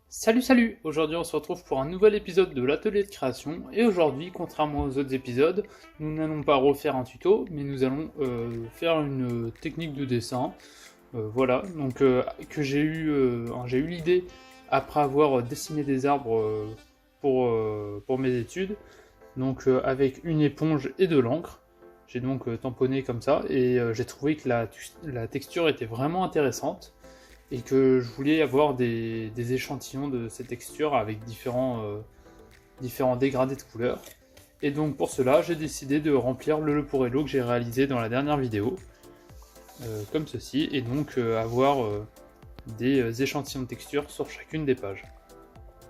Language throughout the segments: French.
Salut! Aujourd'hui on se retrouve pour un nouvel épisode de l'atelier de création et aujourd'hui, contrairement aux autres épisodes, nous n'allons pas refaire un tuto, mais nous allons faire une technique de dessin. Voilà, donc j'ai eu l'idée après avoir dessiné des arbres pour mes études, donc avec une éponge et de l'encre. J'ai donc tamponné comme ça et j'ai trouvé que la texture était vraiment intéressante et que je voulais avoir des échantillons de ces textures avec différents dégradés de couleurs. Et donc pour cela, j'ai décidé de remplir le Leporello que j'ai réalisé dans la dernière vidéo, comme ceci, et donc avoir des échantillons de textures sur chacune des pages.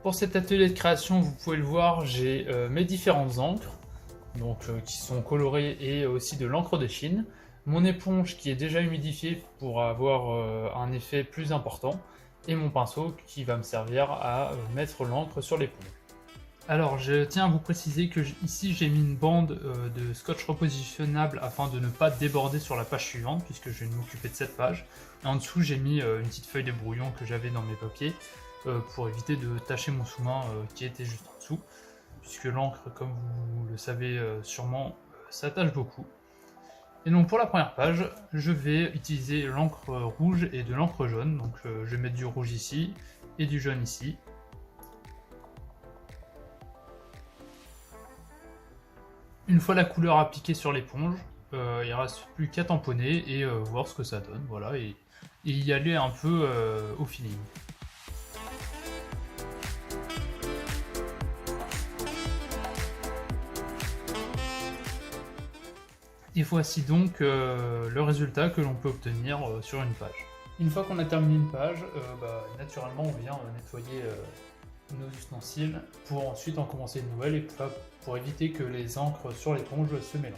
Pour cet atelier de création, vous pouvez le voir, j'ai mes différentes encres, donc qui sont colorées, et aussi de l'encre de Chine. Mon éponge qui est déjà humidifiée pour avoir un effet plus important, et mon pinceau qui va me servir à mettre l'encre sur l'éponge. Alors je tiens à vous préciser que ici j'ai mis une bande de scotch repositionnable afin de ne pas déborder sur la page suivante puisque je vais m'occuper de cette page. Et en dessous j'ai mis une petite feuille de brouillon que j'avais dans mes papiers pour éviter de tacher mon sous-main qui était juste en dessous, puisque l'encre, comme vous le savez sûrement, ça tâche beaucoup. Et donc pour la première page, je vais utiliser l'encre rouge et de l'encre jaune. Donc je vais mettre du rouge ici et du jaune ici. Une fois la couleur appliquée sur l'éponge, il ne reste plus qu'à tamponner et voir ce que ça donne. Voilà, et y aller un peu au feeling. Et voici donc le résultat que l'on peut obtenir sur une page. Une fois qu'on a terminé une page, naturellement on vient nettoyer nos ustensiles pour ensuite en commencer une nouvelle et pour éviter que les encres sur l'éponge se mélangent.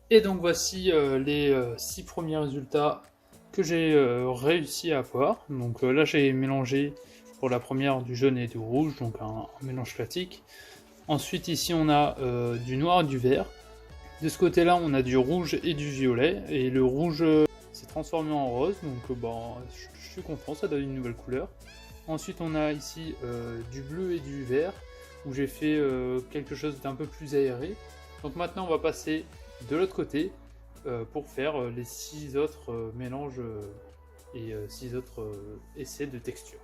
Et donc voici les 6 premiers résultats que j'ai réussi à avoir. Donc là j'ai mélangé pour la première du jaune et du rouge, donc un mélange classique. Ensuite ici on a du noir et du vert. De ce côté là on a du rouge et du violet. Et le rouge s'est transformé en rose, donc je suis content, ça donne une nouvelle couleur. Ensuite on a ici du bleu et du vert, où j'ai fait quelque chose d'un peu plus aéré. Donc maintenant on va passer de l'autre côté pour faire les 6 autres mélanges et 6 autres essais de texture.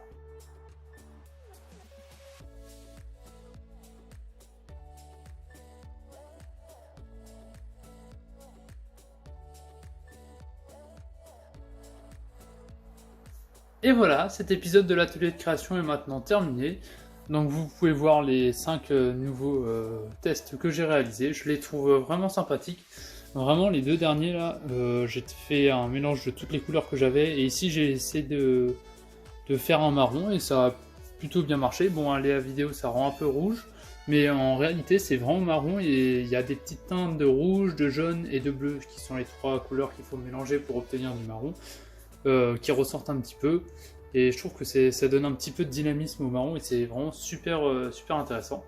Et voilà, cet épisode de l'atelier de création est maintenant terminé. Donc vous pouvez voir les 5 nouveaux tests que j'ai réalisés. Je les trouve vraiment sympathiques. Vraiment les deux derniers là, j'ai fait un mélange de toutes les couleurs que j'avais. Et ici j'ai essayé de faire un marron et ça a plutôt bien marché. Bon, à la vidéo ça rend un peu rouge. Mais en réalité c'est vraiment marron et il y a des petites teintes de rouge, de jaune et de bleu qui sont les 3 couleurs qu'il faut mélanger pour obtenir du marron. Qui ressortent un petit peu, et je trouve que ça donne un petit peu de dynamisme au marron et c'est vraiment super intéressant.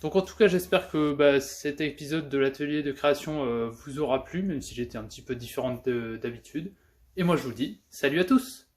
Donc en tout cas j'espère que cet épisode de l'atelier de création vous aura plu, même si j'étais un petit peu différente d'habitude. Et moi je vous dis salut à tous!